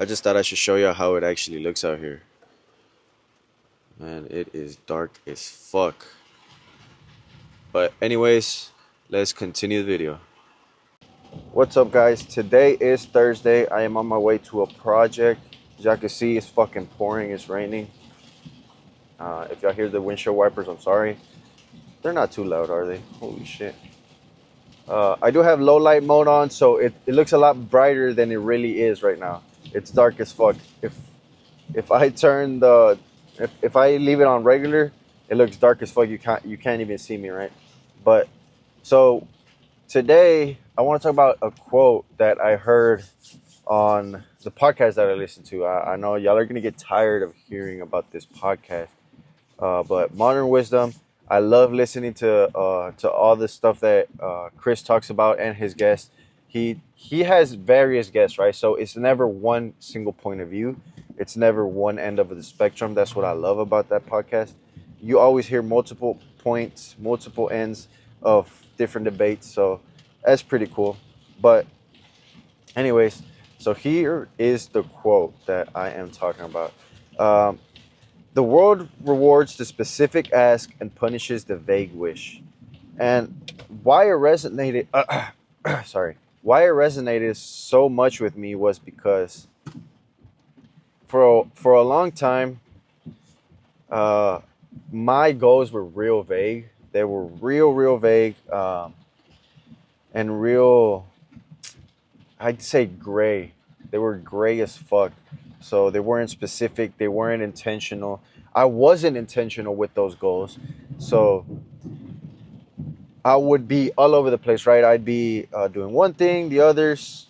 I just thought I should show you how it actually looks out here. Man, it is dark as fuck. But anyways, let's continue the video. What's up, guys? Today is Thursday. I am on my way to a project. As y'all can see, it's fucking pouring. It's raining. If y'all hear the windshield wipers, I'm sorry. They're not too loud, are they? Holy shit. I do have low light mode on, so it looks a lot brighter than it really is right now. It's dark as fuck. If I turn the if I leave it on regular, it looks dark as fuck. You can't even see me, right? But so today I want to talk about a quote that I heard on the podcast that I listened to. I know y'all are gonna get tired of hearing about this podcast, but Modern Wisdom. I love listening to all the stuff that Chris talks about and his guests. He has various guests, right? So it's never one single point of view. It's never one end of the spectrum. That's what I love about that podcast. You always hear multiple points, multiple ends of different debates. So that's pretty cool. But anyways, so here is the quote that I am talking about. Um, the world rewards the specific ask and punishes the vague wish. And why it resonated, sorry, why it resonated so much with me was because for a long time, uh, my goals were real vague. They were real vague, and real, I'd say gray. They were gray as fuck. So they weren't specific. They weren't intentional. I wasn't intentional with those goals. So I would be all over the place, right? I'd be doing one thing, the others.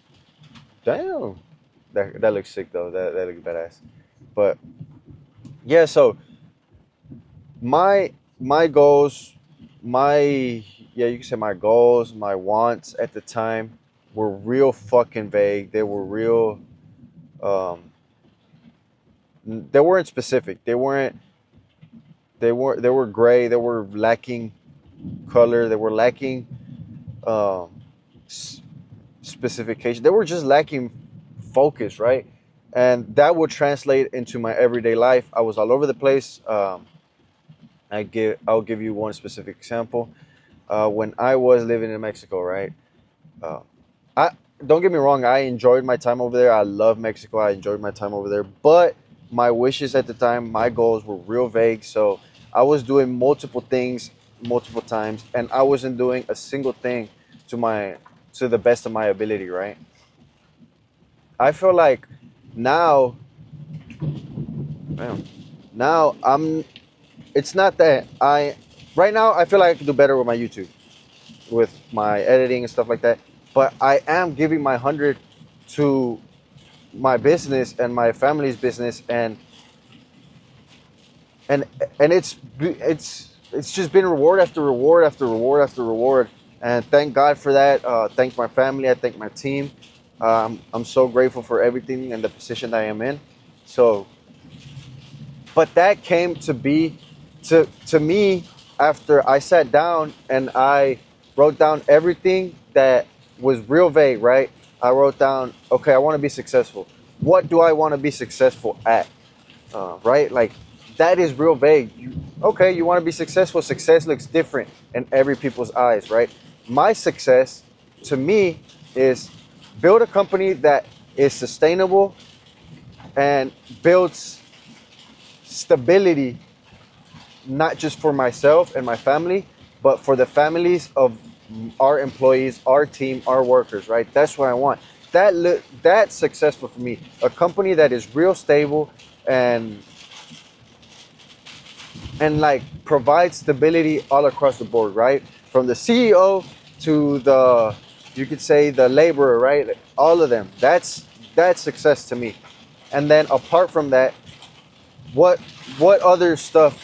Damn, that looks sick though. That looks badass. But yeah, so my goals, my yeah, you can say my goals, my wants at the time were real fucking vague. They were real. Um, they weren't specific. They weren't. They were. They were gray. They were lacking color. They were lacking um, specification. They were just lacking focus, right? And that would translate into my everyday life. I was all over the place. I'll give you one specific example. When I was living in Mexico, right? Uh, I don't get me wrong. I enjoyed my time over there. I love Mexico. I enjoyed my time over there. But my wishes at the time, my goals were real vague. So I was doing multiple things multiple times, and I wasn't doing a single thing to my to the best of my ability. Right? I feel like now, man, now I'm. It's not that I. Right now, I feel like I can do better with my YouTube, with my editing and stuff like that. But I am giving my 100 to my business and my family's business, and and it's just been reward after reward after reward after reward. And thank God for that. Thank my family. I thank my team. I'm so grateful for everything and the position that I am in. So, but that came to be to me after I sat down and I wrote down everything that was real vague, right? I wrote down, okay, I want to be successful. What do I want to be successful at? Right? Like that is real vague. Okay, you want to be successful. Success looks different in every people's eyes, right? My success to me is build a company that is sustainable and builds stability, not just for myself and my family, but for the families of our employees, our team, our workers, right? That's what I want. That's successful for me. A company that is real stable and like provides stability all across the board, right? From the CEO to the, you could say, the laborer, right? All of them. That's success to me. And then apart from that, what other stuff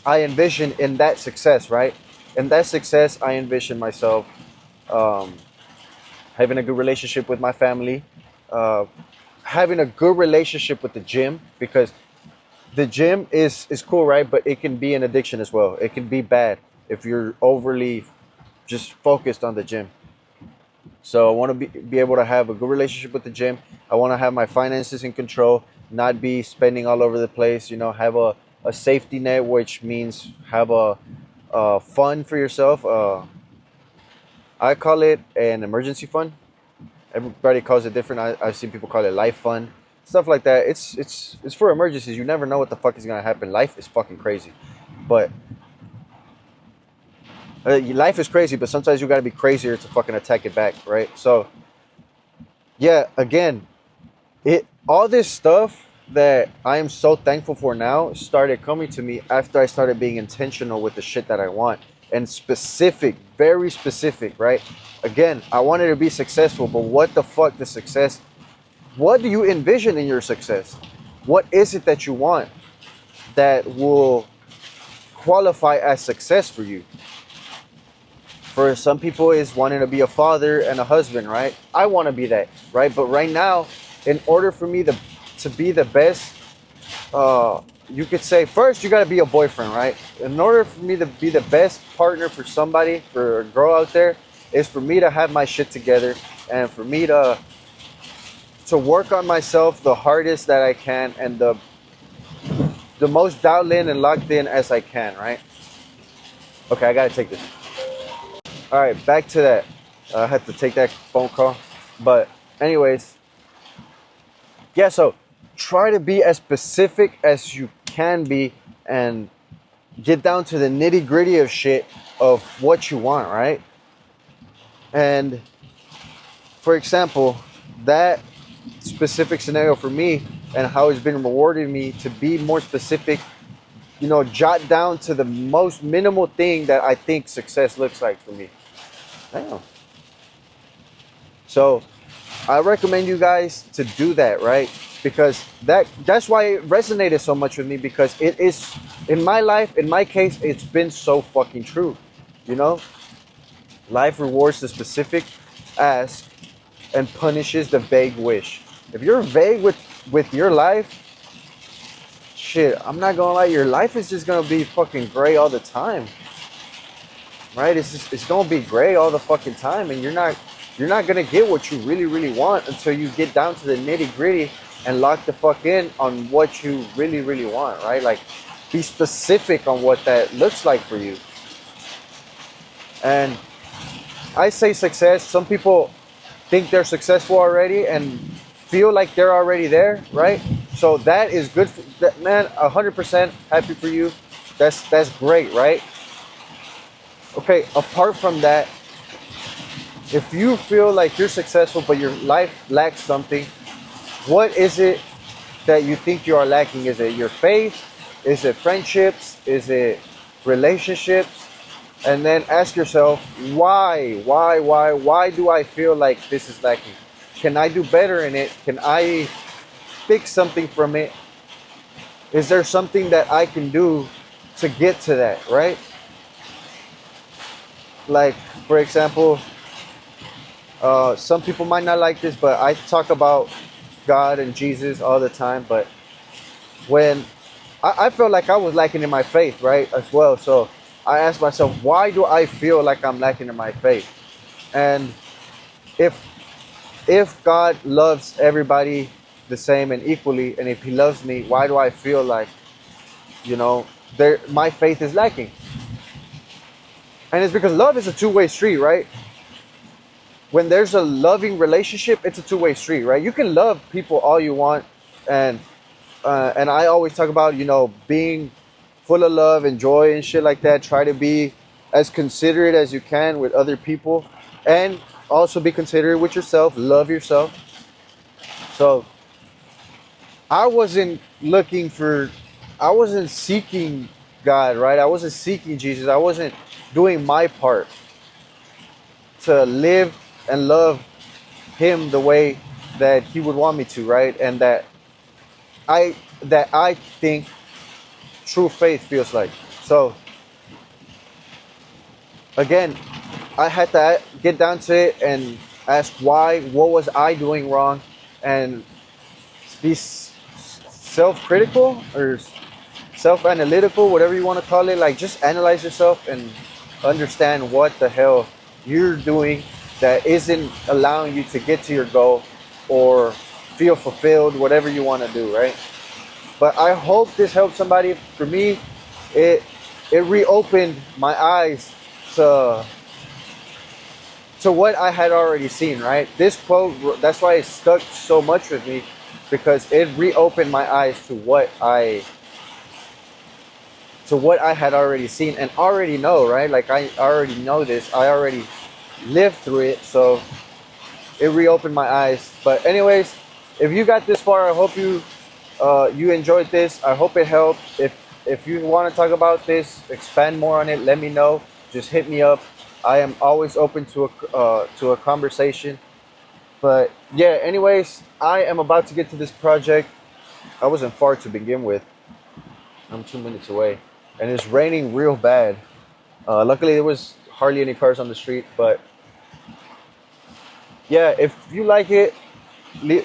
I envision in that success, right? In that success, I envision myself um, having a good relationship with my family, uh, having a good relationship with the gym, because the gym is cool, right? But it can be an addiction as well. It can be bad if you're overly just focused on the gym. So I want to be able to have a good relationship with the gym. I want to have my finances in control, not be spending all over the place. You know, have a safety net, which means have a fund for yourself. I call it an emergency fund. Everybody calls it different. I've seen people call it life fund, stuff like that. It's for emergencies. You never know what the fuck is gonna happen. Life is fucking crazy, but life is crazy. But sometimes you gotta be crazier to fucking attack it back, right? So yeah, again, it all this stuff that I am so thankful for now started coming to me after I started being intentional with the shit that I want and specific, very specific, right? Again, I wanted to be successful, but what the fuck the success? What do you envision in your success? What is it that you want that will qualify as success for you? For some people, is wanting to be a father and a husband, right? I want to be that, right? But right now, in order for me to be the best, you could say first you got to be a boyfriend, right? In order for me to be the best partner for somebody, for a girl out there, is for me to have my shit together and for me to work on myself the hardest that I can and the most dialed in and locked in as I can, right? Okay, I gotta take this. All right, back to that. I had to take that phone call, but anyways, yeah. So try to be as specific as you can be and get down to the nitty gritty of shit of what you want, right? And for example, that specific scenario for me and how it's been rewarding me to be more specific, you know, jot down to the most minimal thing that I think success looks like for me. Damn. So I recommend you guys to do that, right? Because that's why it resonated so much with me, because it is, in my life, in my case, it's been so fucking true. You know, life rewards the specific ask and punishes the vague wish. If you're vague with your life, shit, I'm not gonna lie, your life is just gonna be fucking gray all the time, right? It's gonna be gray all the fucking time, and you're not gonna get what you really want until you get down to the nitty gritty and lock the fuck in on what you really want, right? Like, be specific on what that looks like for you. And I say success. Some people think they're successful already and feel like they're already there, right? So that is good. That, man, 100% happy for you. That's great, right? Okay, apart from that, if you feel like you're successful but your life lacks something, what is it that you think you are lacking? Is it your faith? Is it friendships? Is it relationships? And then ask yourself, why do I feel like this is lacking? Can I do better in it? Can I fix something from it? Is there something that I can do to get to that, right? Like, for example, some people might not like this, but I talk about God and Jesus all the time. But when I felt like I was lacking in my faith, right, as well. So I asked myself, why do I feel like I'm lacking in my faith? And if God loves everybody the same and equally, and if He loves me, why do I feel like, you know, my faith is lacking? And it's because love is a two-way street, right? When there's a loving relationship, it's a two-way street, right? You can love people all you want, and I always talk about, you know, being full of love and joy and shit like that. Try to be as considerate as you can with other people, and also be considerate with yourself. Love yourself. So I wasn't seeking God, right? I wasn't seeking Jesus. I wasn't doing my part to live and love Him the way that He would want me to, right? And that I think true faith feels like. So again, I had to get down to it and ask why, what was I doing wrong, and be self-critical or self-analytical, whatever you want to call it. Like, just analyze yourself and understand what the hell you're doing that isn't allowing you to get to your goal or feel fulfilled, whatever you want to do, right? But I hope this helps somebody. For me, it it reopened my eyes to what I had already seen, right? This quote, that's why it stuck so much with me, because it reopened my eyes to what I had already seen and already know, right? Like I already know this. I already lived through it, so it reopened my eyes. But anyways, if you got this far, I hope you enjoyed this. I hope it helped. If you want to talk about this, expand more on it, let me know. Just hit me up. I am always open to a conversation. But yeah, anyways, I am about to get to this project. I wasn't far to begin with. I'm 2 minutes away, and it's raining real bad. Luckily, there was hardly any cars on the street. But yeah, if you like it,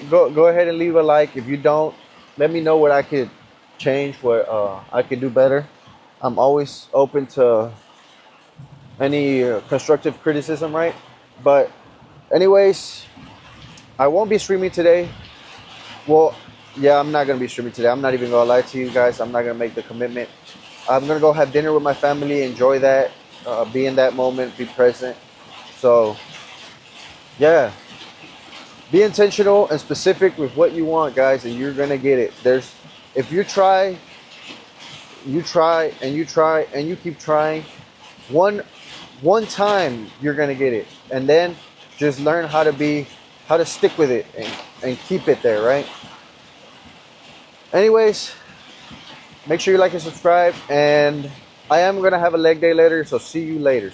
go ahead and leave a like. If you don't, let me know what I could change, what I could do better. I'm always open to any constructive criticism, right? But anyways, I won't be streaming today. Well, yeah, I'm not gonna be streaming today. I'm not even gonna lie to you guys. I'm not gonna make the commitment. I'm gonna go have dinner with my family, enjoy that, be in that moment, be present. So yeah, be intentional and specific with what you want, guys, and you're gonna get it. If you try and you try and you keep trying, one one time you're gonna get it, and then just learn how to stick with it and keep it there, right? Anyways, make sure you like and subscribe, and I am gonna have a leg day later, so see you later.